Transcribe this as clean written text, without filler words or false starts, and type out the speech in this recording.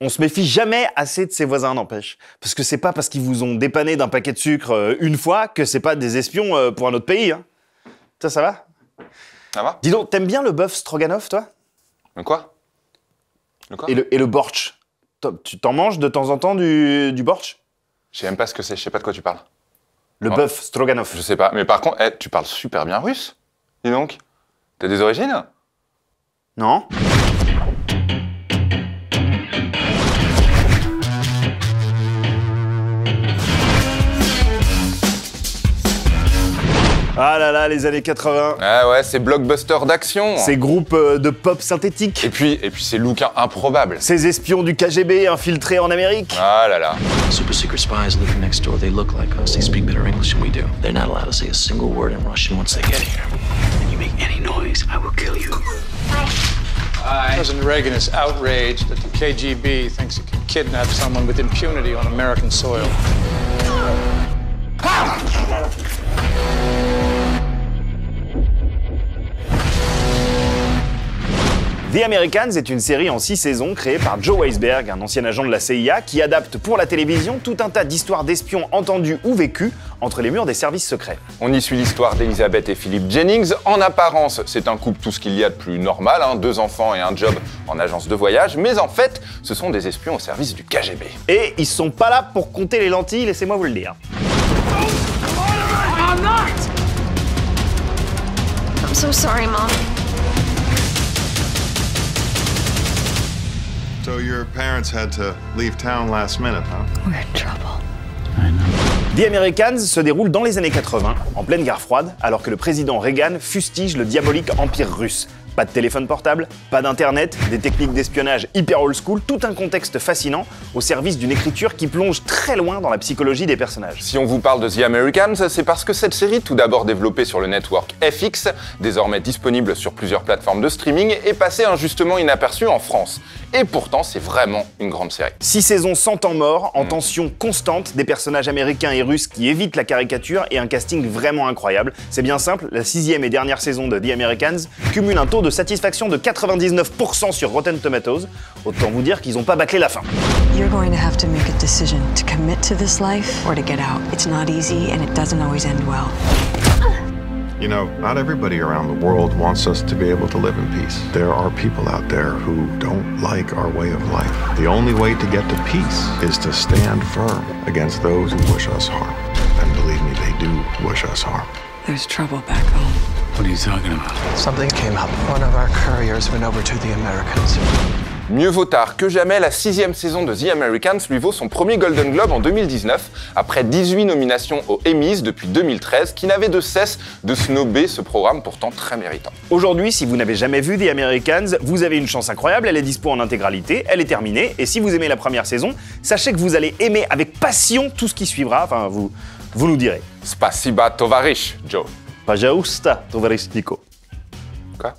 On se méfie jamais assez de ses voisins, n'empêche. Parce que c'est pas parce qu'ils vous ont dépanné d'un paquet de sucre une fois que c'est pas des espions pour un autre pays. Hein. Ça va? Ça va? Dis donc, t'aimes bien le bœuf stroganoff, toi? Le quoi? Le quoi? Et le bortsch. Tu t'en manges de temps en temps du bortsch? Je sais même pas ce que c'est, je sais pas de quoi tu parles. Le bœuf stroganoff. Je sais pas, mais par contre, tu parles super bien russe. Dis donc. T'as des origines? Non? Ah là là, les années 80. Ah ouais, c'est blockbuster d'action. Ces groupes de pop synthétique. Et puis ces looks improbables. Ces espions du KGB infiltrés en Amérique. Ah là là. Super secret spies living next door. They look like us. They speak better English than we do. They're not allowed to say a single word in Russian once they get here. If you make any noise, I will kill you. President Reagan is outraged that the KGB thinks it can kidnap someone with impunity on American soil. The Americans est une série en 6 saisons créée par Joe Weisberg, un ancien agent de la CIA, qui adapte pour la télévision tout un tas d'histoires d'espions entendus ou vécues entre les murs des services secrets. On y suit l'histoire d'Elizabeth et Philip Jennings. En apparence, c'est un couple tout ce qu'il y a de plus normal, 2 enfants et un job en agence de voyage, mais en fait, ce sont des espions au service du KGB. Et ils sont pas là pour compter les lentilles, laissez-moi vous le dire. I'm not! I'm so sorry, Mom. So your parents had to leave town last minute, huh? We're in trouble. The Americans se déroule dans les années 80, en pleine guerre froide, alors que le président Reagan fustige le diabolique empire russe. Pas de téléphone portable, pas d'internet, des techniques d'espionnage hyper old school, tout un contexte fascinant au service d'une écriture qui plonge très loin dans la psychologie des personnages. Si on vous parle de The Americans, c'est parce que cette série, tout d'abord développée sur le network FX, désormais disponible sur plusieurs plateformes de streaming, est passée injustement inaperçue en France. Et pourtant, c'est vraiment une grande série. 6 saisons sans temps mort, en tension constante, des personnages américains et russes qui évitent la caricature et un casting vraiment incroyable. C'est bien simple, la 6e et dernière saison de The Americans cumule un taux de satisfaction de 99% sur Rotten Tomatoes. Autant vous dire qu'ils n'ont pas bâclé la fin. You're going to have to make a decision to commit to this life or to get out. It's not easy and it doesn't always end well. You know, not everybody around the world wants us to be able to live in peace. There are people out there who don't like our way of life. The only way to get to peace is to stand firm against those who wish us harm. And believe me, they do wish us harm. There's trouble back home. What are you talking about? Something came up. One of our couriers went over to the Americans. Mieux vaut tard que jamais, la 6e saison de The Americans lui vaut son premier Golden Globe en 2019, après 18 nominations aux Emmys depuis 2013, qui n'avaient de cesse de snobber ce programme pourtant très méritant. Aujourd'hui, si vous n'avez jamais vu The Americans, vous avez une chance incroyable, elle est dispo en intégralité, elle est terminée, et si vous aimez la première saison, sachez que vous allez aimer avec passion tout ce qui suivra, enfin vous nous direz. Spasiba tovarish, Joe. Pajausta, tovarish Nico. Quoi?